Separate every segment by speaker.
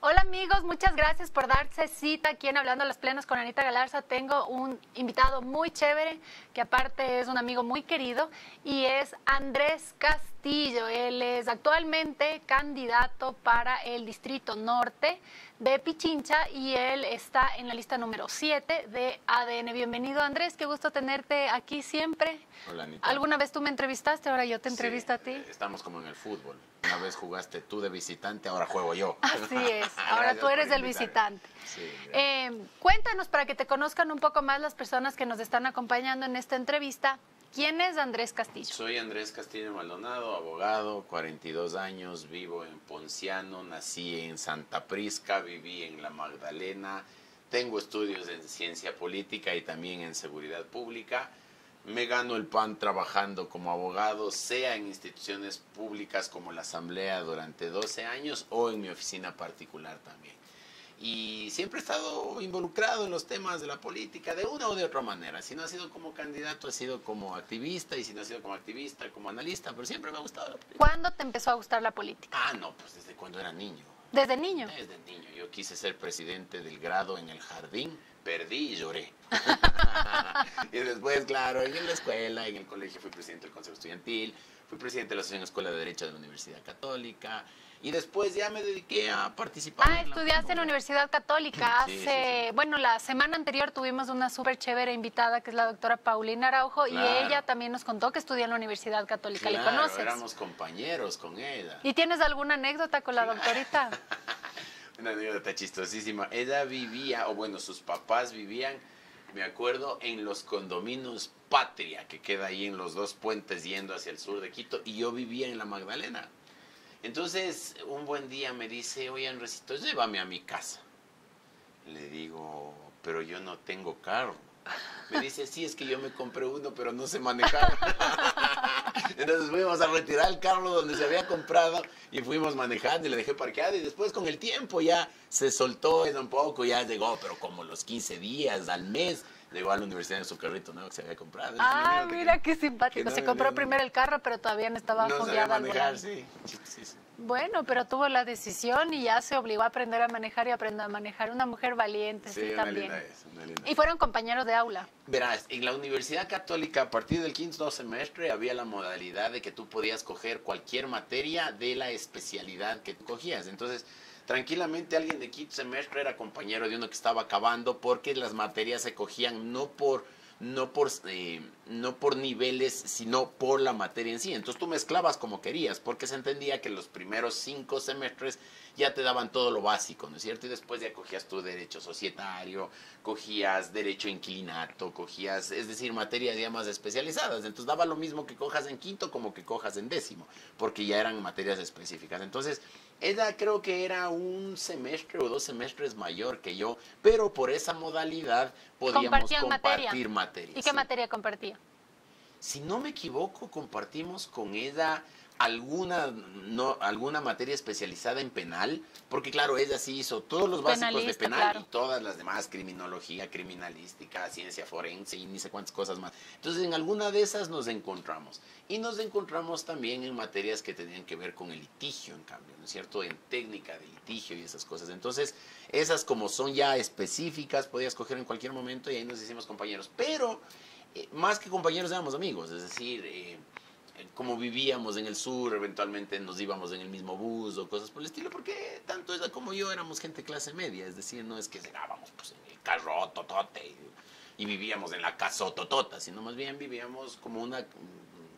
Speaker 1: Hola amigos, muchas gracias por darse cita aquí en Hablando a las Plenas con Anita Galarza. Tengo un invitado muy chévere, que aparte es un amigo muy querido, y es Andrés Castillo. Él es actualmente candidato para el Distrito Norte de Pichincha y él está en la lista número 7 de ADN. Bienvenido Andrés, qué gusto tenerte aquí siempre.
Speaker 2: Hola Anita.
Speaker 1: ¿Alguna vez tú me entrevistaste? Ahora yo te entrevisto a ti.
Speaker 2: Estamos como en el fútbol. Una vez jugaste tú de visitante, ahora juego yo.
Speaker 1: Así es, ahora tú eres el visitante.
Speaker 2: Sí,
Speaker 1: Cuéntanos para que te conozcan un poco más las personas que nos están acompañando en esta entrevista. ¿Quién es Andrés Castillo?
Speaker 2: Soy Andrés Castillo Maldonado, abogado, 42 años, vivo en Ponciano, nací en Santa Prisca, viví en La Magdalena, tengo estudios en ciencia política y también en seguridad pública. Me gano el pan trabajando como abogado, sea en instituciones públicas como la Asamblea durante 12 años o en mi oficina particular también. Y siempre he estado involucrado en los temas de la política de una o de otra manera. Si no ha sido como candidato, ha sido como activista, y si no ha sido como activista, como analista, pero siempre me ha gustado la política.
Speaker 1: ¿Cuándo te empezó a gustar la política?
Speaker 2: Ah, no, pues desde cuando era niño.
Speaker 1: ¿Desde niño?
Speaker 2: Desde niño. Yo quise ser presidente del grado en el jardín, perdí y lloré. Y después, claro, en la escuela, en el colegio, fui presidente del Consejo Estudiantil, fui presidente de la Asociación Escuela de Derecho de la Universidad Católica, y después ya me dediqué a participar.
Speaker 1: Ah, estudiaste en la Universidad Católica.
Speaker 2: Sí,
Speaker 1: Hace,
Speaker 2: sí.
Speaker 1: Bueno, la semana anterior tuvimos una súper chévere invitada, que es la doctora Paulina Araujo,
Speaker 2: Claro.
Speaker 1: y ella también nos contó que estudió en la Universidad Católica. ¿Le
Speaker 2: Claro,
Speaker 1: conoces?
Speaker 2: éramos compañeros con ella.
Speaker 1: ¿Y tienes alguna anécdota con la doctorita?
Speaker 2: Una anécdota chistosísima. Ella vivía, o bueno, sus papás vivían, me acuerdo, en los condominios Patria, que queda ahí en los dos puentes yendo hacia el sur de Quito, y yo vivía en La Magdalena. Entonces, un buen día me dice, oye, Andresito, llévame a mi casa. Le digo, pero yo no tengo carro. Me dice, sí, es que yo me compré uno, pero no sé manejar. Entonces fuimos a retirar el carro donde se había comprado y fuimos manejando y le dejé parqueado, y después con el tiempo ya se soltó un poco, ya llegó, pero como los 15 días, al mes, llegó a la universidad en su carrito nuevo que se había comprado.
Speaker 1: Ah, mira qué simpático.
Speaker 2: no
Speaker 1: Se compró
Speaker 2: venía-
Speaker 1: primero el carro, pero todavía no estaba
Speaker 2: No sabía
Speaker 1: fogueada al
Speaker 2: manejar,
Speaker 1: volante.
Speaker 2: sí. Sí.
Speaker 1: Bueno, pero tuvo la decisión y ya se obligó a aprender a manejar y aprender a manejar. Una mujer valiente, sí,
Speaker 2: una
Speaker 1: también.
Speaker 2: linda es, una linda.
Speaker 1: Y fueron compañeros de aula.
Speaker 2: Verás, en la Universidad Católica, a partir del quinto semestre, había la modalidad de que tú podías coger cualquier materia de la especialidad que tú cogías. Entonces, tranquilamente alguien de quinto semestre era compañero de uno que estaba acabando, porque las materias se cogían no por niveles, sino por la materia en sí. Entonces tú mezclabas como querías, porque se entendía que los primeros 5 semestres ya te daban todo lo básico, ¿no es cierto? Y después ya cogías tu derecho societario, cogías derecho inquilinato, cogías, es decir, materias ya más especializadas. Entonces daba lo mismo que cojas en quinto como que cojas en décimo, porque ya eran materias específicas. Entonces, ella creo que era un semestre o 2 semestres mayor que yo, pero por esa modalidad podíamos
Speaker 1: Compartían
Speaker 2: compartir materias.
Speaker 1: ¿Y qué
Speaker 2: sí.
Speaker 1: materia compartía?
Speaker 2: Si no me equivoco, compartimos con ella alguna materia especializada en penal, porque claro, ella sí hizo todos los básicos de
Speaker 1: Penalista,
Speaker 2: penal,
Speaker 1: claro.
Speaker 2: y todas las demás, criminología, criminalística, ciencia forense y ni sé cuántas cosas más. Entonces, en alguna de esas nos encontramos. Y nos encontramos también en materias que tenían que ver con el litigio, en cambio, ¿no es cierto? En técnica de litigio y esas cosas. Entonces, esas como son ya específicas, podías coger en cualquier momento, y ahí nos hicimos compañeros. Pero más que compañeros éramos amigos, es decir, como vivíamos en el sur, eventualmente nos íbamos en el mismo bus o cosas por el estilo, porque tanto ella como yo éramos gente clase media, es decir, no es que llegábamos pues, en el carro totote y vivíamos en la casa totota, sino más bien vivíamos como una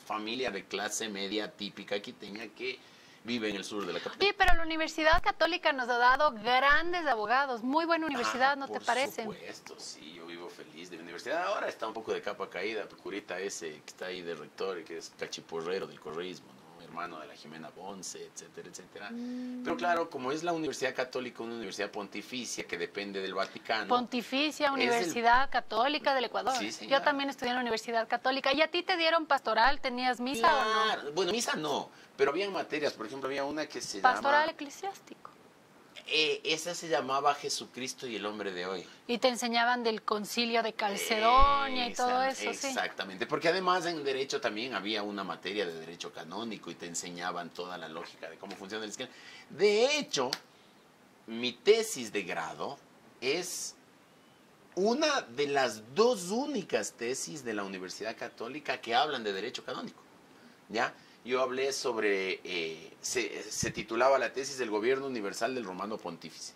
Speaker 2: familia de clase media típica quiteña que vive en el sur de la capital.
Speaker 1: Sí, pero la Universidad Católica nos ha dado grandes abogados. Muy buena universidad, ¿no te parece?
Speaker 2: Por supuesto, sí, yo vivo feliz de la universidad. Ahora está un poco de capa caída, Curita ese que está ahí de rector y que es cachiporrero del correísmo, ¿no? Hermano de la Jimena Bonce, etcétera, etcétera. Pero claro, como es la Universidad Católica, una universidad pontificia que depende del Vaticano.
Speaker 1: Pontificia Universidad Católica del Ecuador.
Speaker 2: Sí, señora.
Speaker 1: Yo también estudié en la Universidad Católica. ¿Y a ti te dieron pastoral? ¿Tenías misa
Speaker 2: Claro.
Speaker 1: o no?
Speaker 2: Bueno, misa no, pero había materias, por ejemplo, había una que se
Speaker 1: Pastoral
Speaker 2: llama...
Speaker 1: eclesiástico.
Speaker 2: Esa se llamaba Jesucristo y el hombre de hoy.
Speaker 1: Y te enseñaban del concilio de Calcedonia y todo eso, sí.
Speaker 2: Exactamente, porque además en derecho también había una materia de derecho canónico y te enseñaban toda la lógica de cómo funciona el esquema. De hecho, mi tesis de grado es una de las dos únicas tesis de la Universidad Católica que hablan de derecho canónico, ¿ya? Yo hablé sobre, se titulaba la tesis del gobierno universal del Romano Pontífice,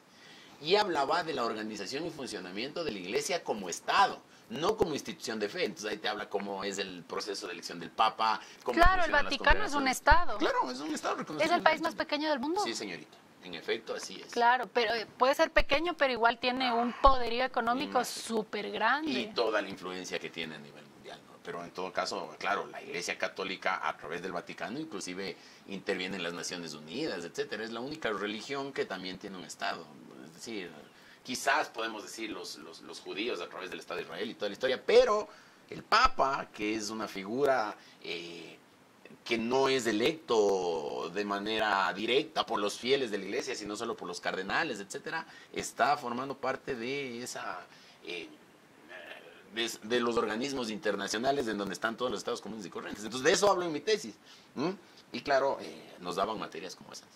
Speaker 2: y hablaba de la organización y funcionamiento de la Iglesia como Estado, no como institución de fe. Entonces ahí te habla cómo es el proceso de elección del Papa. Cómo
Speaker 1: claro, el Vaticano es un Estado.
Speaker 2: Claro, es un Estado reconocido.
Speaker 1: ¿Es el país más pequeño del mundo?
Speaker 2: Sí, señorita. En efecto, así es.
Speaker 1: Claro, pero puede ser pequeño, pero igual tiene un poderío económico súper grande.
Speaker 2: Y toda la influencia que tiene a nivel mundial, ¿no? Pero en todo caso, claro, la Iglesia Católica a través del Vaticano inclusive interviene en las Naciones Unidas, etcétera. Es la única religión que también tiene un Estado. Es decir, quizás podemos decir los judíos a través del Estado de Israel y toda la historia, pero el Papa, que es una figura que no es electo de manera directa por los fieles de la Iglesia, sino solo por los cardenales, etcétera, está formando parte de esa de los organismos internacionales en donde están todos los estados comunes y corrientes. Entonces de eso hablo en mi tesis. Y claro, nos daban materias como esas.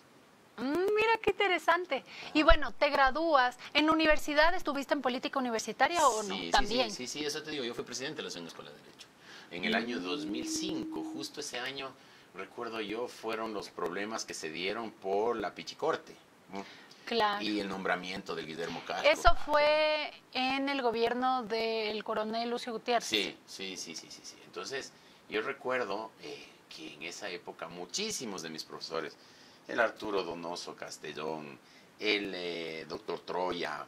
Speaker 1: Mira qué interesante. Y bueno, te gradúas. ¿En universidad estuviste en política universitaria o no?
Speaker 2: Sí,
Speaker 1: También.
Speaker 2: sí, eso te digo. Yo fui presidente de la Asociación Escuela de Derecho. En el año 2005, justo ese año, recuerdo yo, fueron los problemas que se dieron por la Pichicorte.
Speaker 1: Claro.
Speaker 2: Y el nombramiento de Guillermo Castro.
Speaker 1: Eso fue en el gobierno del coronel Lucio Gutiérrez.
Speaker 2: Sí. Entonces, yo recuerdo que en esa época muchísimos de mis profesores, el Arturo Donoso Castellón, el doctor Troya,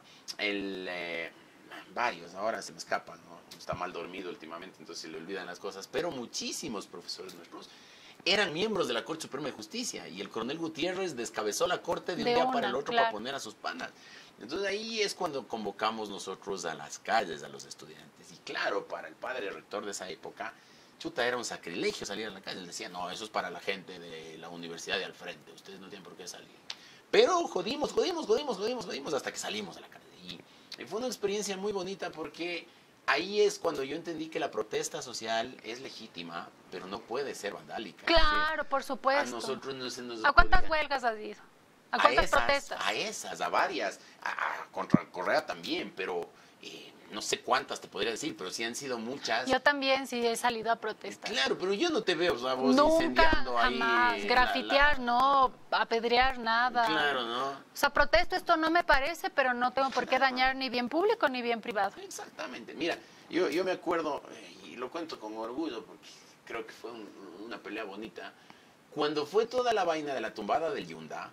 Speaker 2: varios, ahora se me escapan, ¿no? Está mal dormido últimamente, entonces se le olvidan las cosas, pero muchísimos profesores nuestros eran miembros de la Corte Suprema de Justicia, y el coronel Gutiérrez descabezó la Corte de un día para el otro, claro, para poner a sus panas. Entonces ahí es cuando convocamos nosotros a las calles a los estudiantes, y claro, para el padre rector de esa época, chuta, era un sacrilegio salir a la calle. Él decía, no, eso es para la gente de la universidad de al frente, ustedes no tienen por qué salir. Pero jodimos hasta que salimos a la calle. Y fue una experiencia muy bonita porque ahí es cuando yo entendí que la protesta social es legítima, pero no puede ser vandálica.
Speaker 1: Claro, por supuesto.
Speaker 2: A nosotros no se nos...
Speaker 1: ¿A cuántas huelgas has ido? ¿A cuántas protestas?
Speaker 2: A varias. Contra Correa también, pero... no sé cuántas te podría decir, pero sí han sido muchas.
Speaker 1: Yo también sí he salido a protestar.
Speaker 2: Claro, pero yo no te veo, o sea, vos
Speaker 1: nunca,
Speaker 2: incendiando ahí.
Speaker 1: Jamás, grafitear no, apedrear nada.
Speaker 2: Claro, ¿no?
Speaker 1: O sea, protesto, esto no me parece, pero no tengo por qué dañar ni bien público ni bien privado.
Speaker 2: Exactamente. Mira, yo me acuerdo, y lo cuento con orgullo, porque creo que fue una pelea bonita. Cuando fue toda la vaina de la tumbada del Yunda,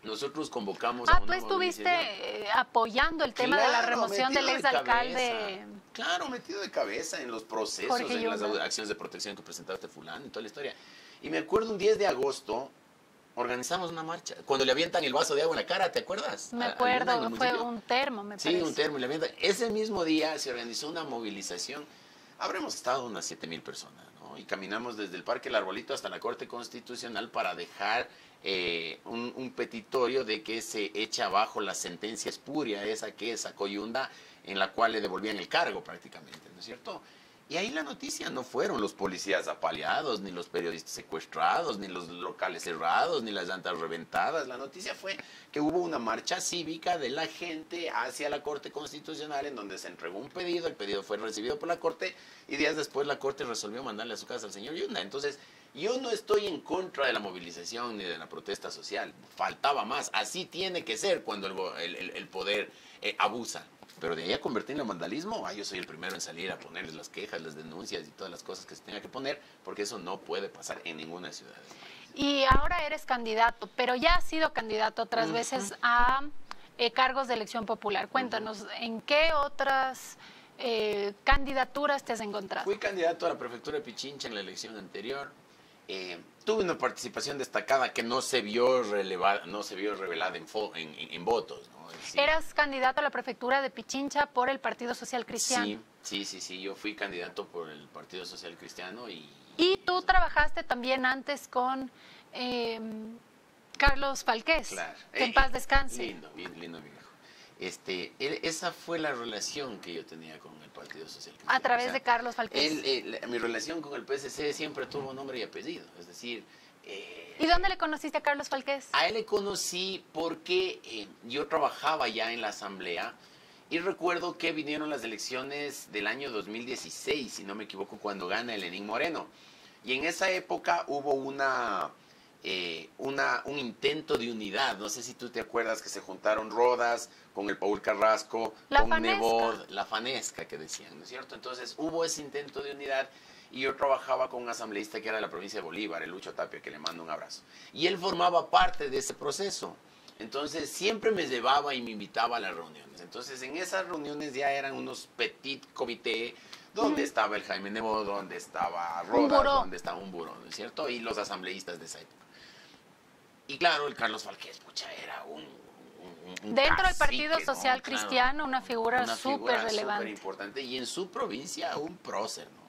Speaker 2: nosotros convocamos a una
Speaker 1: tú estuviste apoyando el tema de la remoción del exalcalde.
Speaker 2: Claro, metido de cabeza en los procesos, en las acciones de protección que presentaba este fulano y toda la historia. Y me acuerdo un 10 de agosto, organizamos una marcha. Cuando le avientan el vaso de agua en la cara, ¿te acuerdas?
Speaker 1: Me acuerdo, fue un termo, me parece.
Speaker 2: Sí, un termo. Y le avientan. Ese mismo día se organizó una movilización. Habremos estado unas 7,000 personas, ¿no? Y caminamos desde el Parque El Arbolito hasta la Corte Constitucional para dejar un petitorio de que se eche abajo la sentencia espuria, esa que sacó Yunda, en la cual le devolvían el cargo prácticamente, ¿no es cierto? Y ahí la noticia no fueron los policías apaleados, ni los periodistas secuestrados, ni los locales cerrados, ni las llantas reventadas. La noticia fue que hubo una marcha cívica de la gente hacia la Corte Constitucional en donde se entregó un pedido, el pedido fue recibido por la Corte y días después la Corte resolvió mandarle a su casa al señor Yunda. Entonces, yo no estoy en contra de la movilización ni de la protesta social, faltaba más, así tiene que ser cuando el poder abusa. Pero de ahí a convertirlo en vandalismo, yo soy el primero en salir a ponerles las quejas, las denuncias y todas las cosas que se tenga que poner, porque eso no puede pasar en ninguna ciudad.
Speaker 1: Y ahora eres candidato, pero ya has sido candidato otras veces a cargos de elección popular. Cuéntanos, ¿en qué otras candidaturas te has encontrado?
Speaker 2: Fui candidato a la prefectura de Pichincha en la elección anterior. Tuve una participación destacada que no se vio revelada en votos, ¿no? Sí.
Speaker 1: ¿Eras candidato a la prefectura de Pichincha por el Partido Social Cristiano?
Speaker 2: Sí, yo fui candidato por el Partido Social Cristiano.
Speaker 1: Y tú trabajaste también antes con Carlos Falqués,
Speaker 2: claro.
Speaker 1: Que en paz descanse.
Speaker 2: Lindo, mi viejo. Esa fue la relación que yo tenía con el Partido Social Cristiano.
Speaker 1: A través de Carlos Falqués.
Speaker 2: Mi relación con el PSC siempre tuvo nombre y apellido, es decir,
Speaker 1: ¿Y dónde le conociste a Carlos Falqués?
Speaker 2: A él le conocí porque yo trabajaba ya en la asamblea y recuerdo que vinieron las elecciones del año 2016, si no me equivoco, cuando gana el Lenín Moreno. Y en esa época hubo un intento de unidad. No sé si tú te acuerdas que se juntaron Rodas con el Paul Carrasco, con Nebot, la Fanesca que decían, ¿no es cierto? Entonces hubo ese intento de unidad y yo trabajaba con un asambleísta que era de la provincia de Bolívar, el Lucho Tapia, que le mando un abrazo. Y él formaba parte de ese proceso. Entonces siempre me llevaba y me invitaba a las reuniones. Entonces en esas reuniones ya eran unos petit comité donde estaba el Jaime Nebot, donde estaba Rodas, donde estaba un buró, ¿no es cierto? Y los asambleístas de esa época. Y claro, el Carlos Falqués, pucha, era un
Speaker 1: dentro del Partido Social Cristiano, una figura súper relevante.
Speaker 2: Súper importante. Y en su provincia, un prócer, ¿no?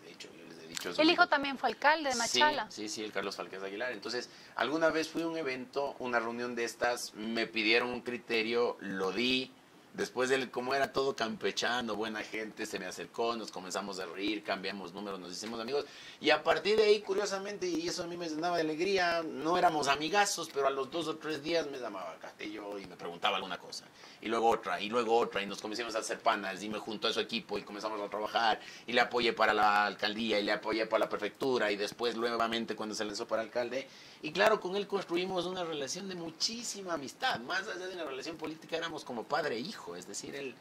Speaker 2: De hecho, yo les he dicho...
Speaker 1: El hijo también fue alcalde de Machala.
Speaker 2: Sí, el Carlos Falqués Aguilar. Entonces, alguna vez fui a un evento, una reunión de estas, me pidieron un criterio, lo di. Después de cómo era todo campechano, buena gente, se me acercó, nos comenzamos a reír, cambiamos números, nos hicimos amigos. Y a partir de ahí, curiosamente, y eso a mí me llenaba de alegría, no éramos amigazos, pero a los 2 o 3 días me llamaba Castillo y me preguntaba alguna cosa. Y luego otra, y nos comenzamos a hacer panas, y me juntó a su equipo y comenzamos a trabajar. Y le apoyé para la alcaldía, y le apoyé para la prefectura, y después nuevamente cuando se lanzó para alcalde. Y claro, con él construimos una relación de muchísima amistad. Más allá de una relación política, éramos como padre e hijo. Es decir, él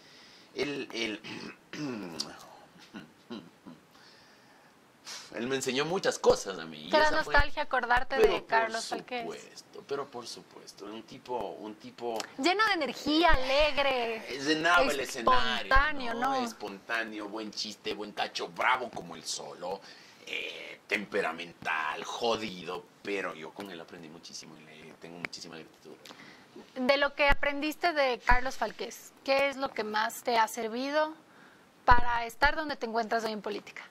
Speaker 2: me enseñó muchas cosas a mí.
Speaker 1: ¿Te da nostalgia acordarte de Carlos Falqués?
Speaker 2: Por supuesto. Un tipo...
Speaker 1: lleno de energía, alegre.
Speaker 2: Llenaba el escenario.
Speaker 1: Espontáneo, ¿no?
Speaker 2: Espontáneo, buen chiste, buen cacho, bravo como el solo. Temperamental, jodido, pero yo con él aprendí muchísimo y le tengo muchísima gratitud.
Speaker 1: De lo que aprendiste de Carlos Falqués, ¿qué es lo que más te ha servido para estar donde te encuentras hoy en política?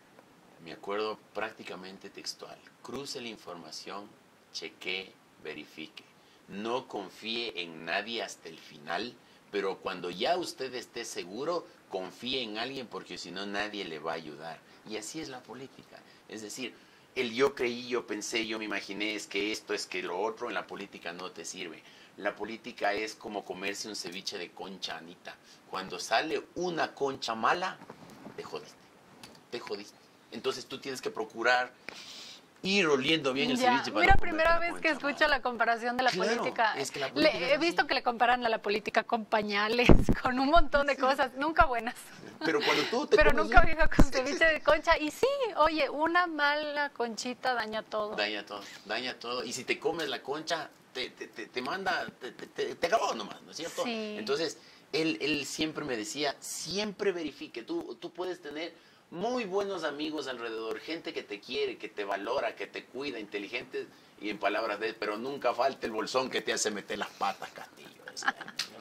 Speaker 2: Me acuerdo prácticamente textual. Cruce la información, chequee, verifique. No confíe en nadie hasta el final, pero cuando ya usted esté seguro, confíe en alguien porque si no nadie le va a ayudar. Y así es la política. Es decir, el yo creí, yo pensé, yo me imaginé, es que esto, es que lo otro, en la política no te sirve. La política es como comerse un ceviche de concha, Anita. Cuando sale una concha mala, te jodiste. Te jodiste. Entonces tú tienes que procurar ir oliendo bien el ceviche.
Speaker 1: Mira, primera vez que escucho la comparación de la política.
Speaker 2: Es que la política
Speaker 1: he visto que le comparan a la política con pañales, con un montón de cosas, nunca buenas.
Speaker 2: Pero cuando tú te
Speaker 1: Pero nunca vino con ceviche de concha. Y sí, oye, una mala conchita daña todo.
Speaker 2: Daña todo. Y si te comes la concha, te manda, te acabó nomás, ¿no es cierto?
Speaker 1: Sí.
Speaker 2: Entonces, él siempre me decía, siempre verifique. Tú puedes tener muy buenos amigos alrededor, gente que te quiere, que te valora, que te cuida, inteligentes, y en palabras de él, pero nunca falta el bolsón que te hace meter las patas, Castillo.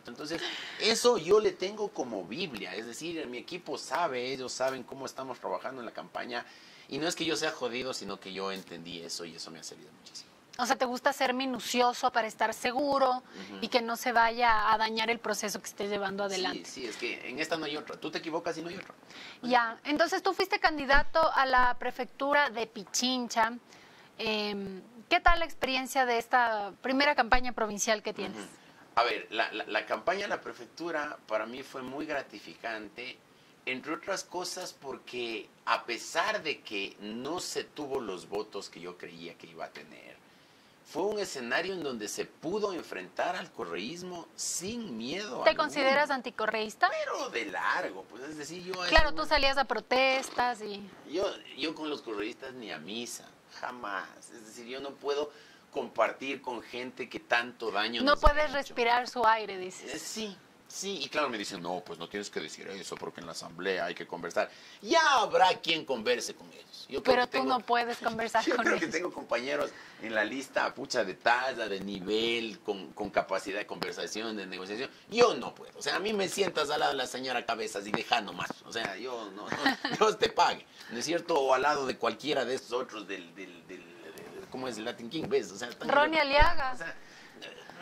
Speaker 2: Entonces, eso yo le tengo como Biblia, es decir, mi equipo sabe, ellos saben cómo estamos trabajando en la campaña, y no es que yo sea jodido, sino que yo entendí eso y eso me ha servido muchísimo.
Speaker 1: O sea, te gusta ser minucioso para estar seguro y que no se vaya a dañar el proceso que estés llevando adelante.
Speaker 2: Sí, es que en esta no hay otra. Tú te equivocas y no hay otra.
Speaker 1: Ya, entonces tú fuiste candidato a la prefectura de Pichincha. ¿Qué tal la experiencia de esta primera campaña provincial que tienes?
Speaker 2: A ver, la campaña a la prefectura para mí fue muy gratificante, entre otras cosas porque a pesar de que no se tuvo los votos que yo creía que iba a tener, fue un escenario en donde se pudo enfrentar al correísmo sin miedo.
Speaker 1: ¿Te consideras anticorreísta?
Speaker 2: Pero de largo, pues es decir, yo...
Speaker 1: Claro, tú salías a protestas y...
Speaker 2: Yo con los correístas ni a misa, jamás. Es decir, yo no puedo compartir con gente que tanto daño
Speaker 1: no
Speaker 2: nos
Speaker 1: puedes
Speaker 2: ha hecho.
Speaker 1: Respirar su aire, dices.
Speaker 2: Sí, y claro, me dicen, no, pues no tienes que decir eso porque en la asamblea hay que conversar. Ya habrá quien converse con ellos.
Speaker 1: Pero tú no puedes conversar con ellos.
Speaker 2: Yo creo que tengo compañeros en la lista, pucha, de talla, de nivel, con capacidad de conversación, de negociación. Yo no puedo. O sea, a mí me sientas al lado de la señora Cabezas y deja nomás. O sea, yo no, Dios te pague. ¿No es cierto? O al lado de cualquiera de estos otros ¿cómo es el Latin King? ¿Ves? O sea,
Speaker 1: Ronnie Aliaga.
Speaker 2: O sea,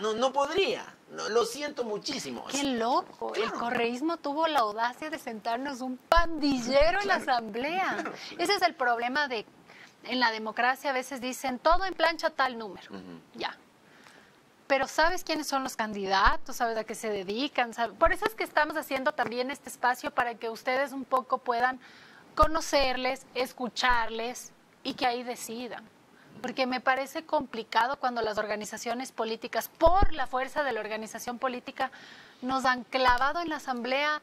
Speaker 2: no podría. No, lo siento muchísimo.
Speaker 1: ¡Qué loco!
Speaker 2: Claro.
Speaker 1: El correísmo tuvo la audacia de sentarnos un pandillero en la asamblea.
Speaker 2: Claro.
Speaker 1: Ese es el problema de en la democracia a veces dicen todo en plancha tal número. Ya. Pero ¿sabes quiénes son los candidatos? ¿Sabes a qué se dedican? ¿Sabes? Por eso es que estamos haciendo también este espacio para que ustedes un poco puedan conocerles, escucharles y que ahí decidan. Porque me parece complicado cuando las organizaciones políticas, por la fuerza de la organización política, nos han clavado en la asamblea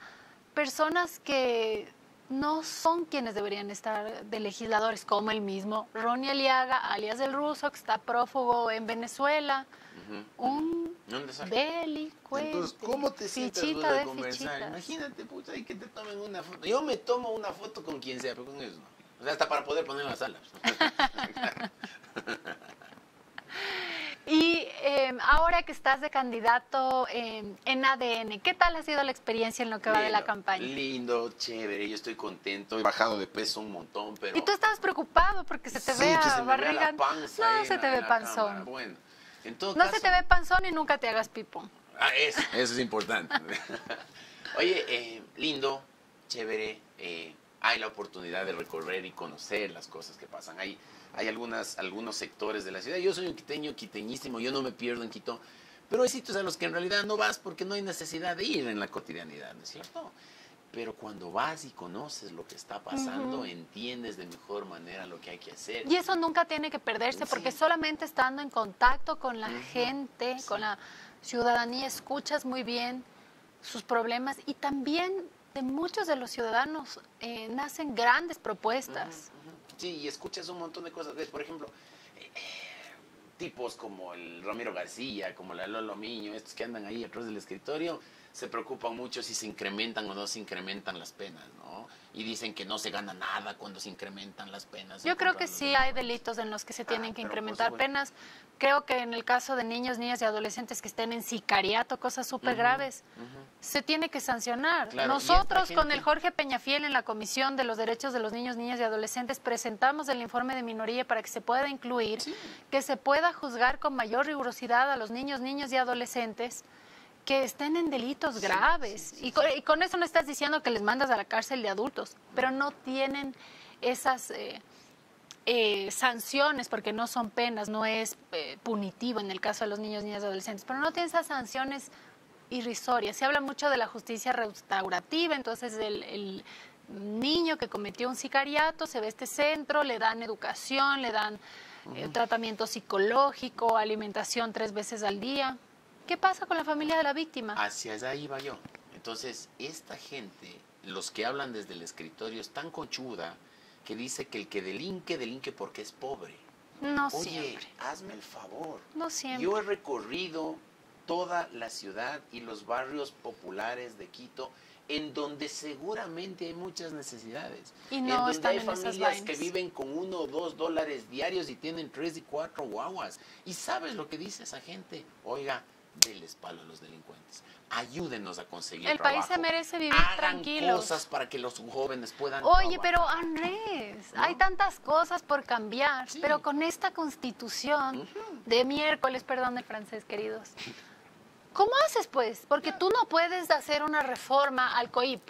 Speaker 1: personas que no son quienes deberían estar de legisladores, como el mismo Ronnie Aliaga, alias El Ruso, que está prófugo en Venezuela. Un delincuente.
Speaker 2: Entonces, ¿cómo te sientes
Speaker 1: fichita
Speaker 2: de
Speaker 1: de
Speaker 2: conversar?
Speaker 1: fichitas.
Speaker 2: Imagínate, puta, y que te tomen una foto. Yo me tomo una foto con quien sea, pero con eso no. O sea, hasta para poder poner en las salas.
Speaker 1: Y ahora que estás de candidato en ADN, ¿qué tal ha sido la experiencia en lo que va de la campaña?
Speaker 2: Lindo, chévere, yo estoy contento. He bajado de peso un montón, pero...
Speaker 1: Y tú estabas preocupado porque se te
Speaker 2: sí,
Speaker 1: vea
Speaker 2: que se me
Speaker 1: barriga.
Speaker 2: vea la panza
Speaker 1: No
Speaker 2: ahí
Speaker 1: se te ve
Speaker 2: la
Speaker 1: panzón.
Speaker 2: cámara. Bueno, en todo
Speaker 1: No
Speaker 2: caso...
Speaker 1: se te ve panzón y nunca te hagas pipón.
Speaker 2: Ah, eso es importante. Oye, lindo, chévere, hay la oportunidad de recorrer y conocer las cosas que pasan. Hay algunos sectores de la ciudad. Yo soy un quiteño, quiteñísimo, yo no me pierdo en Quito, pero hay sitios a los que en realidad no vas porque no hay necesidad de ir en la cotidianidad, ¿no es cierto? Pero cuando vas y conoces lo que está pasando, entiendes de mejor manera lo que hay que hacer.
Speaker 1: Y eso nunca tiene que perderse porque solamente estando en contacto con la gente, con la ciudadanía, escuchas muy bien sus problemas y también de muchos de los ciudadanos nacen grandes propuestas.
Speaker 2: Sí, y escuchas un montón de cosas. Por ejemplo, tipos como el Ramiro García, como la Lolo Miño, estos que andan ahí atrás del escritorio, se preocupan mucho si se incrementan o no se incrementan las penas, ¿no? Y dicen que no se gana nada cuando se incrementan las penas.
Speaker 1: Yo creo que sí hay delitos en los que se tienen que incrementar penas. Creo que en el caso de niños, niñas y adolescentes que estén en sicariato, cosas súper graves, se tiene que sancionar.
Speaker 2: Claro,
Speaker 1: nosotros con el Jorge Peñafiel en la Comisión de los Derechos de los Niños, Niñas y Adolescentes presentamos el informe de minoría para que se pueda incluir, que se pueda juzgar con mayor rigurosidad a los niños, niñas y adolescentes que estén en delitos graves. Y con eso no estás diciendo que les mandas a la cárcel de adultos, pero no tienen esas sanciones, porque no son penas, no es punitivo en el caso de los niños, niñas y adolescentes, pero no tienen esas sanciones irrisorias. Se habla mucho de la justicia restaurativa, entonces el niño que cometió un sicariato se ve a este centro, le dan educación, le dan tratamiento psicológico, alimentación 3 veces al día. ¿Qué pasa con la familia de la víctima?
Speaker 2: Hacia allá iba yo. Entonces, esta gente, los que hablan desde el escritorio, es tan conchuda que dice que el que delinque, delinque porque es pobre.
Speaker 1: No
Speaker 2: Oye,
Speaker 1: siempre.
Speaker 2: hazme el favor.
Speaker 1: No siempre.
Speaker 2: Yo he recorrido toda la ciudad y los barrios populares de Quito, en donde seguramente hay muchas necesidades.
Speaker 1: Y no
Speaker 2: en donde hay
Speaker 1: están en esas
Speaker 2: familias que
Speaker 1: vainas.
Speaker 2: viven con $1 o $2 diarios y tienen 3 y 4 guaguas. ¿Y sabes lo que dice esa gente? Oiga, denles palo a los delincuentes. Ayúdenos a conseguir
Speaker 1: El
Speaker 2: trabajo.
Speaker 1: país se merece vivir
Speaker 2: Hagan
Speaker 1: tranquilos.
Speaker 2: cosas para que los jóvenes puedan
Speaker 1: Oye,
Speaker 2: trabajar.
Speaker 1: pero Andrés,
Speaker 2: ¿No?
Speaker 1: hay tantas cosas por cambiar,
Speaker 2: Sí.
Speaker 1: pero con esta constitución de miércoles, perdón el francés, queridos, ¿cómo haces pues? Porque tú no puedes hacer una reforma al COIP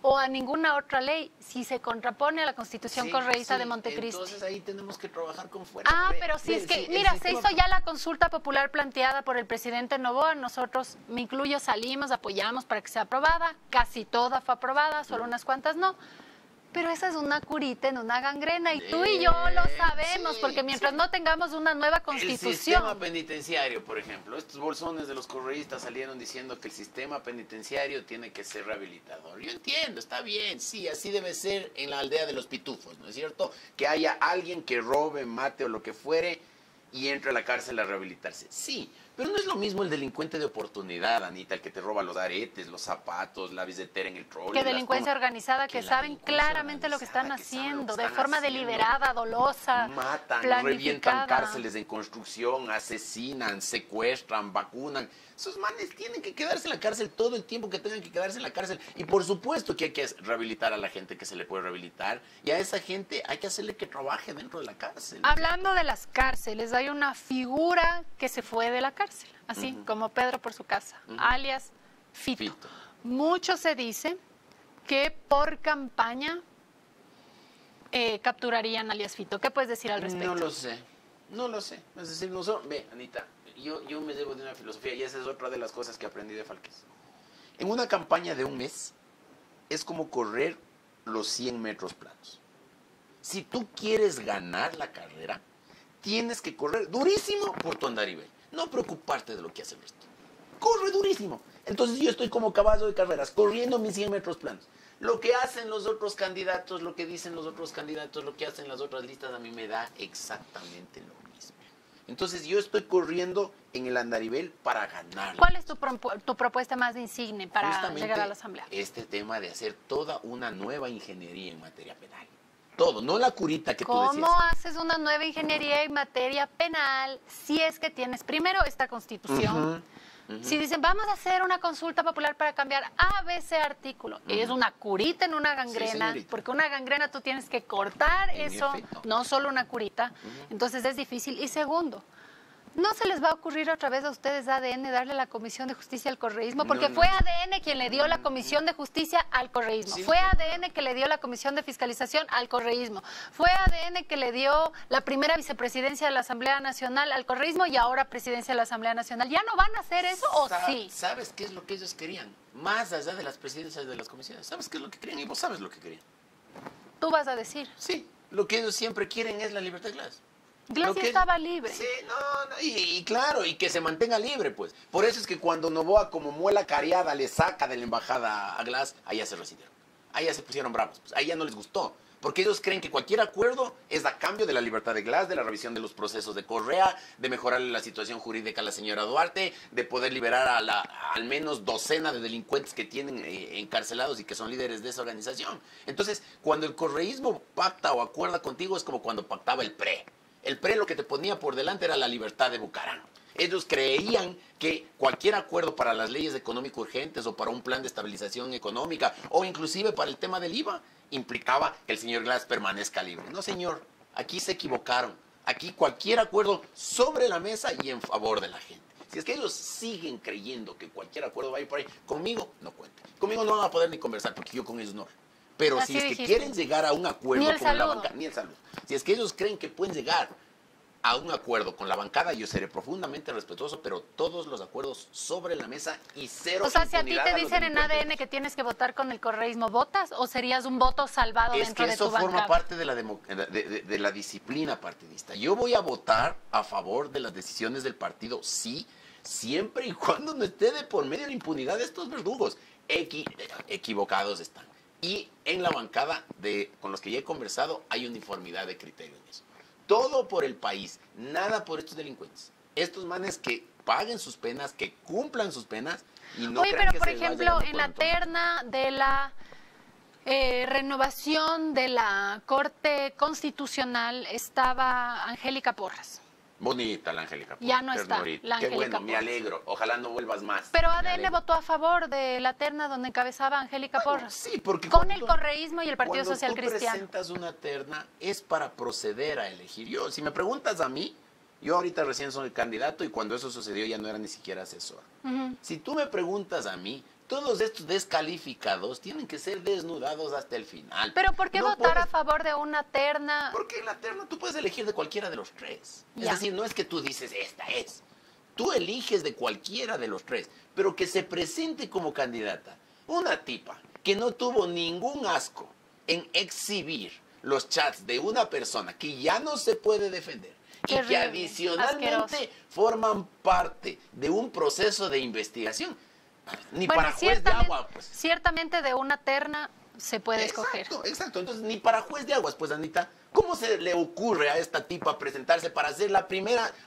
Speaker 1: o a ninguna otra ley si se contrapone a la constitución
Speaker 2: Sí,
Speaker 1: correísta
Speaker 2: sí.
Speaker 1: de Montecristi.
Speaker 2: Entonces ahí tenemos que trabajar con fuerza.
Speaker 1: Ah, pero si es que,
Speaker 2: el
Speaker 1: mira, se
Speaker 2: sistema-
Speaker 1: hizo ya la consulta popular planteada por el presidente Noboa, nosotros, me incluyo, salimos, apoyamos para que sea aprobada, casi toda fue aprobada, solo unas cuantas no. Pero esa es una curita en una gangrena y tú y yo lo sabemos,
Speaker 2: Sí,
Speaker 1: porque mientras no tengamos una nueva
Speaker 2: El
Speaker 1: constitución...
Speaker 2: sistema penitenciario, por ejemplo, estos bolsones de los correístas salieron diciendo que el sistema penitenciario tiene que ser rehabilitador. Yo entiendo, está bien, sí, así debe ser en la aldea de los pitufos, ¿no es cierto? Que haya alguien que robe, mate o lo que fuere y entre a la cárcel a rehabilitarse. Sí, pero no es lo mismo el delincuente de oportunidad, Anita, el que te roba los aretes, los zapatos, la billetera en el trolley.
Speaker 1: Que delincuencia organizada, que
Speaker 2: la
Speaker 1: saben
Speaker 2: delincuencia
Speaker 1: claramente lo que están
Speaker 2: organizada, que saben lo
Speaker 1: haciendo,
Speaker 2: que
Speaker 1: de
Speaker 2: están
Speaker 1: forma
Speaker 2: haciendo.
Speaker 1: deliberada, dolosa,
Speaker 2: Matan,
Speaker 1: planificada.
Speaker 2: revientan cárceles en construcción, asesinan, secuestran, vacunan. Esos manes tienen que quedarse en la cárcel todo el tiempo que tengan que quedarse en la cárcel. Y por supuesto que hay que rehabilitar a la gente que se le puede rehabilitar. Y a esa gente hay que hacerle que trabaje dentro de la cárcel.
Speaker 1: Hablando de las cárceles, hay una figura que se fue de la cárcel, así como Pedro por su casa, alias Fito.
Speaker 2: Fito.
Speaker 1: Mucho se dice que por campaña capturarían alias Fito. ¿Qué puedes decir al respecto?
Speaker 2: No lo sé, no lo sé. Es decir, nosotros, ve, Anita, yo me debo de una filosofía y esa es otra de las cosas que aprendí de Falques. En una campaña de un mes es como correr los 100 metros planos. Si tú quieres ganar la carrera, tienes que correr durísimo por tu andarivel. No preocuparte de lo que hace el resto. Corre durísimo. Entonces yo estoy como caballo de carreras, corriendo mis 100 metros planos. Lo que hacen los otros candidatos, lo que dicen los otros candidatos, lo que hacen las otras listas, a mí me da exactamente lo mismo. Entonces yo estoy corriendo en el andarivel para ganar.
Speaker 1: ¿Cuál es tu propuesta más insigne para
Speaker 2: Justamente
Speaker 1: llegar a la Asamblea?
Speaker 2: este tema de hacer toda una nueva ingeniería en materia penal. Todo, no la curita que tú decías.
Speaker 1: ¿Cómo haces una nueva ingeniería en materia penal si es que tienes primero esta Constitución? Si dicen, vamos a hacer una consulta popular para cambiar ABC artículo, es una curita en una gangrena,
Speaker 2: Sí,
Speaker 1: porque una gangrena tú tienes que cortar
Speaker 2: En
Speaker 1: eso,
Speaker 2: efecto.
Speaker 1: no solo una curita, entonces es difícil. Y segundo, ¿no se les va a ocurrir otra vez a ustedes ADN darle la Comisión de Justicia al correísmo? Porque
Speaker 2: No.
Speaker 1: fue ADN quien le dio la Comisión de Justicia al correísmo.
Speaker 2: Sí.
Speaker 1: Fue ADN que le dio la Comisión de Fiscalización al correísmo. Fue ADN que le dio la primera vicepresidencia de la Asamblea Nacional al correísmo y ahora presidencia de la Asamblea Nacional. ¿Ya no van a hacer eso o sí?
Speaker 2: ¿Sabes qué es lo que ellos querían? Más allá de las presidencias de las comisiones. ¿Sabes qué es lo que querían? Y vos sabes lo que querían.
Speaker 1: Tú vas a decir.
Speaker 2: Sí, lo que ellos siempre quieren es la libertad de Glass.
Speaker 1: Glass ya estaba libre.
Speaker 2: Sí, no, y claro, y que se mantenga libre, pues. Por eso es que cuando Noboa, como muela cariada, le saca de la embajada a Glass, allá se resintieron. Allá se pusieron bravos, pues. Ahí ya no les gustó. Porque ellos creen que cualquier acuerdo es a cambio de la libertad de Glass, de la revisión de los procesos de Correa, de mejorarle la situación jurídica a la señora Duarte, de poder liberar a al menos docena de delincuentes que tienen encarcelados y que son líderes de esa organización. Entonces, cuando el correísmo pacta o acuerda contigo es como cuando pactaba el PRE. El PRE lo que te ponía por delante era la libertad de Bucarán. Ellos creían que cualquier acuerdo para las leyes económico urgentes o para un plan de estabilización económica o inclusive para el tema del IVA implicaba que el señor Glass permanezca libre. No, señor, aquí se equivocaron. Aquí cualquier acuerdo sobre la mesa y en favor de la gente. Si es que ellos siguen creyendo que cualquier acuerdo va a ir por ahí, conmigo no cuenten. Conmigo no van a poder ni conversar porque yo con ellos no. Pero
Speaker 1: Así
Speaker 2: si es que
Speaker 1: dijiste.
Speaker 2: quieren llegar a un acuerdo
Speaker 1: Ni el
Speaker 2: con la
Speaker 1: saludo.
Speaker 2: bancada, ni el saludo. Si es que ellos creen que pueden llegar a un acuerdo con la bancada, yo seré profundamente respetuoso, pero todos los acuerdos sobre la mesa y cero
Speaker 1: O sea, si a ti
Speaker 2: impunidad
Speaker 1: te
Speaker 2: los
Speaker 1: dicen en
Speaker 2: delincuentes.
Speaker 1: ADN que tienes que votar con el correísmo, ¿votas o serías un voto salvado
Speaker 2: Es
Speaker 1: dentro
Speaker 2: que
Speaker 1: de
Speaker 2: eso
Speaker 1: tu
Speaker 2: forma
Speaker 1: bancada?
Speaker 2: parte de la disciplina partidista. Yo voy a votar a favor de las decisiones del partido, sí, siempre y cuando no esté de por medio la impunidad de estos verdugos. Equivocados están. Y en la bancada con los que ya he conversado hay uniformidad de criterio en eso. Todo por el país, nada por estos delincuentes. Estos manes que paguen sus penas, que cumplan sus penas y no
Speaker 1: Oye,
Speaker 2: crean
Speaker 1: pero
Speaker 2: que
Speaker 1: por
Speaker 2: se vayan
Speaker 1: ejemplo,
Speaker 2: por
Speaker 1: en la
Speaker 2: un tono.
Speaker 1: terna de la renovación de la Corte Constitucional estaba Angélica Porras.
Speaker 2: Bonita la Angélica.
Speaker 1: Ya no está,
Speaker 2: ternurita.
Speaker 1: la
Speaker 2: Qué
Speaker 1: Angélica
Speaker 2: bueno, me
Speaker 1: Porras.
Speaker 2: alegro. Ojalá no vuelvas más.
Speaker 1: Pero
Speaker 2: Me
Speaker 1: ADN
Speaker 2: alegro.
Speaker 1: votó a favor de la terna donde encabezaba Angélica
Speaker 2: Bueno,
Speaker 1: Porras.
Speaker 2: sí, porque
Speaker 1: con
Speaker 2: cuando-
Speaker 1: el correísmo y el Partido
Speaker 2: Cuando
Speaker 1: Social
Speaker 2: tú
Speaker 1: Cristiano.
Speaker 2: presentas una terna es para proceder a elegir. Yo, si me preguntas a mí, yo ahorita recién soy candidato y cuando eso sucedió ya no era ni siquiera asesor.
Speaker 1: Ujú.
Speaker 2: Si tú me preguntas a mí, todos estos descalificados tienen que ser desnudados hasta el final.
Speaker 1: Pero ¿por qué
Speaker 2: No
Speaker 1: votar a
Speaker 2: puedes-
Speaker 1: favor de una terna?
Speaker 2: Porque en la terna tú puedes elegir de cualquiera de los tres.
Speaker 1: Ya.
Speaker 2: Es decir, no es que tú dices, esta es. Tú eliges de cualquiera de los tres, pero que se presente como candidata una tipa que no tuvo ningún asco en exhibir los chats de una persona que ya no se puede defender y que
Speaker 1: Terrible,
Speaker 2: adicionalmente
Speaker 1: asqueroso.
Speaker 2: forman parte de un proceso de investigación. Ni
Speaker 1: Bueno,
Speaker 2: para juez de agua, pues.
Speaker 1: ciertamente de una terna se puede escoger.
Speaker 2: Exacto. Entonces, ni para juez de aguas, pues, Anita, ¿cómo se le ocurre a esta tipa presentarse para ser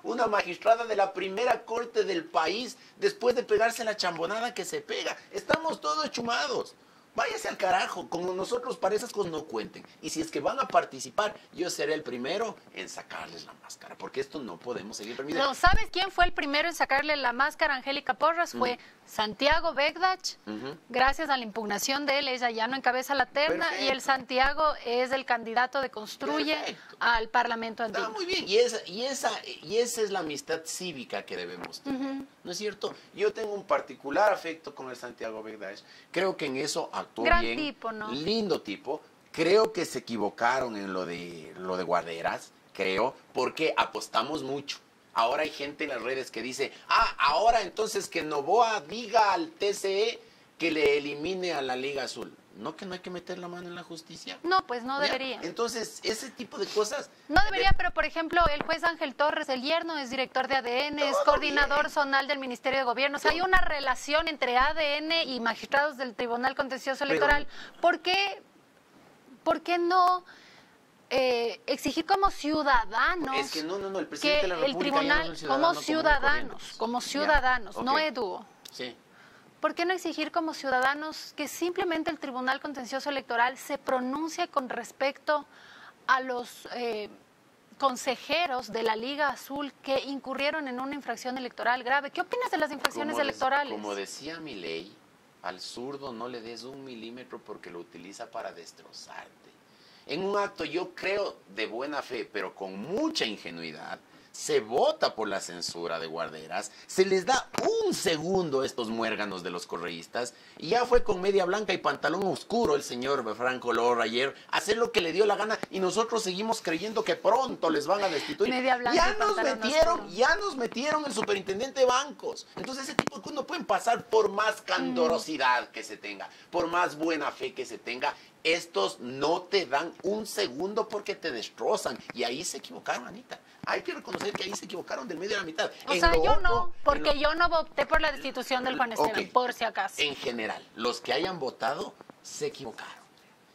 Speaker 2: una magistrada de la primera corte del país después de pegarse la chambonada que se pega? Estamos todos chumados. Váyase al carajo, con nosotros para esas cosas no cuenten. Y si es que van a participar, yo seré el primero en sacarles la máscara, porque esto no podemos seguir permitiendo.
Speaker 1: No, ¿sabes quién fue el primero en sacarle la máscara a Angélica Porras? Fue Santiago Begdach.
Speaker 2: Ujú.
Speaker 1: Gracias a la impugnación de él, ella ya no encabeza la terna y el
Speaker 2: Perfecto.
Speaker 1: Santiago es el candidato de Construye
Speaker 2: Perfecto.
Speaker 1: al Parlamento
Speaker 2: Está
Speaker 1: andino.
Speaker 2: muy bien, y esa es la amistad cívica que debemos tener, ¿no es cierto? Yo tengo un particular afecto con el Santiago Begdach, creo que en eso actuó
Speaker 1: Gran
Speaker 2: bien,
Speaker 1: tipo, ¿no?
Speaker 2: lindo tipo, Creo que se equivocaron en lo de Guarderas, creo, porque apostamos mucho. Ahora hay gente en las redes que dice, ahora entonces que Noboa diga al TCE que le elimine a la Liga Azul. No, que no hay que meter la mano en la justicia.
Speaker 1: No, pues no
Speaker 2: ¿Ya?
Speaker 1: debería.
Speaker 2: Entonces, ese tipo de cosas...
Speaker 1: No debería, pero por ejemplo, el juez Ángel Torres, el yerno, es director de ADN, es coordinador zonal del Ministerio de Gobierno. O sea, hay una relación entre ADN y magistrados del Tribunal Contencioso Electoral. ¿Por qué no exigir como ciudadanos?
Speaker 2: Es que no, el presidente de la República
Speaker 1: el tribunal,
Speaker 2: ya no es un ciudadano
Speaker 1: como ciudadanos,
Speaker 2: Ya,
Speaker 1: no
Speaker 2: ok.
Speaker 1: Edu.
Speaker 2: Sí.
Speaker 1: ¿Por qué no exigir como ciudadanos que simplemente el Tribunal Contencioso Electoral se pronuncie con respecto a los consejeros de la Liga Azul que incurrieron en una infracción electoral grave? ¿Qué opinas de las infracciones electorales?
Speaker 2: Como decía mi ley, al zurdo no le des 1 milímetro porque lo utiliza para destrozarte. En un acto, yo creo, de buena fe, pero con mucha ingenuidad, se vota por la censura de Guarderas, se les da 1 segundo a estos muérganos de los correístas, y ya fue con media blanca y pantalón oscuro el señor Franco Lora ayer a hacer lo que le dio la gana, y nosotros seguimos creyendo que pronto les van a destituir.
Speaker 1: Media blanca
Speaker 2: ya
Speaker 1: y pantalón oscuro.
Speaker 2: ya nos metieron el superintendente de bancos. Entonces ese tipo de cosas no pueden pasar por más candorosidad que se tenga, por más buena fe que se tenga. Estos no te dan 1 segundo porque te destrozan. Y ahí se equivocaron, Anita. Hay que reconocer que ahí se equivocaron del medio a la mitad.
Speaker 1: O sea, yo no, porque yo no voté por la destitución del Juan Esteban,
Speaker 2: Ok.
Speaker 1: por si acaso.
Speaker 2: En general, los que hayan votado se equivocaron.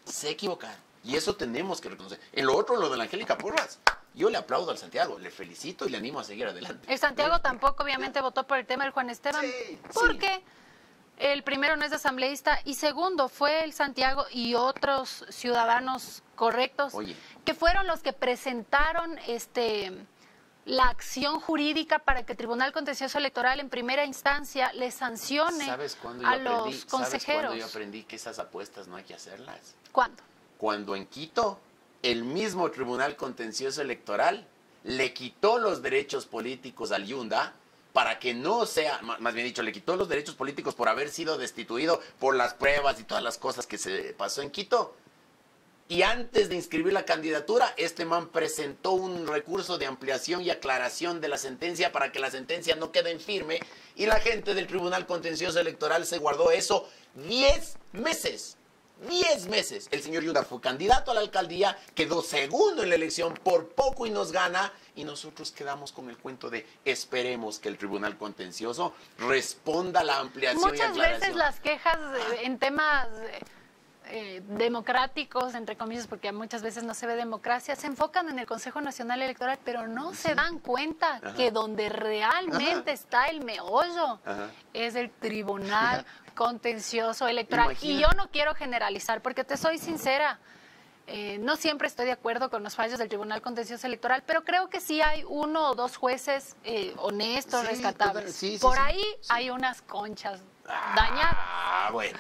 Speaker 2: Se equivocaron. Y eso tenemos que reconocer. En lo otro, lo de la Angélica Porras, yo le aplaudo al Santiago, le felicito y le animo a seguir adelante.
Speaker 1: El Santiago tampoco, obviamente, votó por el tema del Juan Esteban,
Speaker 2: Sí,
Speaker 1: porque el primero no es asambleísta y segundo fue el Santiago y otros ciudadanos correctos
Speaker 2: Oye.
Speaker 1: que fueron los que presentaron la acción jurídica para que el Tribunal Contencioso Electoral en primera instancia le sancione
Speaker 2: ¿Sabes cuándo
Speaker 1: a
Speaker 2: yo
Speaker 1: los
Speaker 2: aprendí? ¿Sabes
Speaker 1: consejeros.
Speaker 2: cuándo yo aprendí que esas apuestas no hay que hacerlas?
Speaker 1: ¿Cuándo?
Speaker 2: Cuando en Quito, el mismo Tribunal Contencioso Electoral le quitó los derechos políticos al Yunda para que no sea, más bien dicho, le quitó los derechos políticos por haber sido destituido por las pruebas y todas las cosas que se pasó en Quito. Y antes de inscribir la candidatura, este man presentó un recurso de ampliación y aclaración de la sentencia para que la sentencia no quede en firme. Y la gente del Tribunal Contencioso Electoral se guardó eso 10 meses. 10 meses. El señor Yunda fue candidato a la alcaldía, quedó segundo en la elección, por poco y nos gana. Y nosotros quedamos con el cuento de esperemos que el Tribunal Contencioso responda a la ampliación y
Speaker 1: Muchas
Speaker 2: aclaración.
Speaker 1: veces las quejas en temas democráticos, entre comillas, porque muchas veces no se ve democracia, se enfocan en el Consejo Nacional Electoral, pero no se dan cuenta que donde realmente está el meollo es el Tribunal Contencioso Electoral. Y yo no quiero generalizar, porque te soy sincera, no siempre estoy de acuerdo con los fallos del Tribunal Contencioso Electoral, pero creo que sí hay 1 o 2 jueces honestos,
Speaker 2: Sí,
Speaker 1: rescatables.
Speaker 2: sí,
Speaker 1: Por
Speaker 2: sí.
Speaker 1: ahí hay unas conchas dañadas.
Speaker 2: Bueno,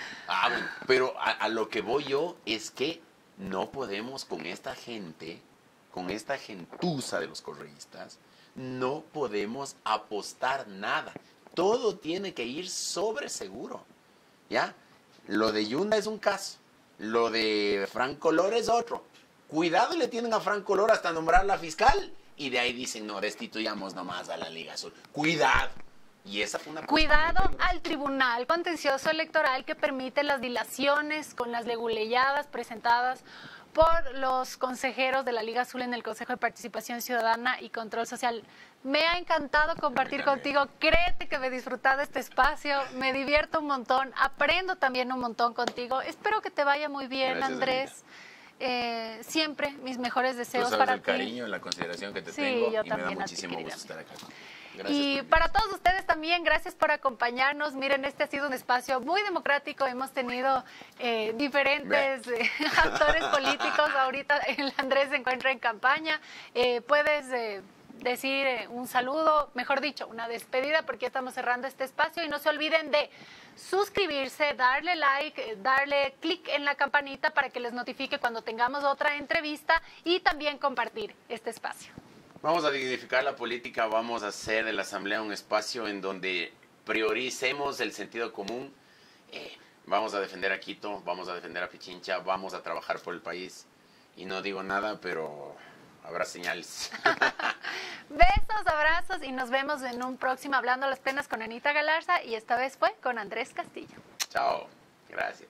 Speaker 2: pero a lo que voy yo es que no podemos con esta gente, con esta gentuza de los correístas, no podemos apostar nada. Todo tiene que ir sobre seguro, ¿ya? Lo de Yunda es un caso, lo de Franco Lora es otro. Cuidado, le tienen a Franco Lora hasta nombrar la fiscal y de ahí dicen, no, destituyamos nomás a la Liga Azul. Cuidado. Y esa fue una cosa
Speaker 1: Cuidado
Speaker 2: muy peligrosa.
Speaker 1: al Tribunal Contencioso Electoral que permite las dilaciones con las leguleyadas presentadas por los consejeros de la Liga Azul en el Consejo de Participación Ciudadana y Control Social. Me ha encantado compartir contigo. Créete que me he disfrutado este espacio, me divierto un montón, aprendo también un montón contigo. Espero que te vaya muy bien,
Speaker 2: Gracias,
Speaker 1: Andrés. Siempre mis mejores
Speaker 2: Tú
Speaker 1: deseos
Speaker 2: sabes
Speaker 1: para
Speaker 2: el
Speaker 1: ti.
Speaker 2: cariño y la consideración que te
Speaker 1: Sí,
Speaker 2: tengo
Speaker 1: yo
Speaker 2: y me
Speaker 1: también
Speaker 2: da
Speaker 1: a ti,
Speaker 2: muchísimo
Speaker 1: querida
Speaker 2: gusto estar acá.
Speaker 1: Y para todos ustedes también, gracias por acompañarnos. Miren, este ha sido un espacio muy democrático. Hemos tenido diferentes actores políticos. Ahorita el Andrés se encuentra en campaña. Puedes decir un saludo, mejor dicho, una despedida, porque ya estamos cerrando este espacio. Y no se olviden de suscribirse, darle like, darle clic en la campanita para que les notifique cuando tengamos otra entrevista y también compartir este espacio.
Speaker 2: Vamos a dignificar la política, vamos a hacer de la Asamblea un espacio en donde prioricemos el sentido común. Vamos a defender a Quito, vamos a defender a Pichincha, vamos a trabajar por el país. Y no digo nada, pero habrá señales.
Speaker 1: Besos, abrazos y nos vemos en un próximo Hablando las Penas con Anita Galarza y esta vez fue con Andrés Castillo.
Speaker 2: Chao, gracias.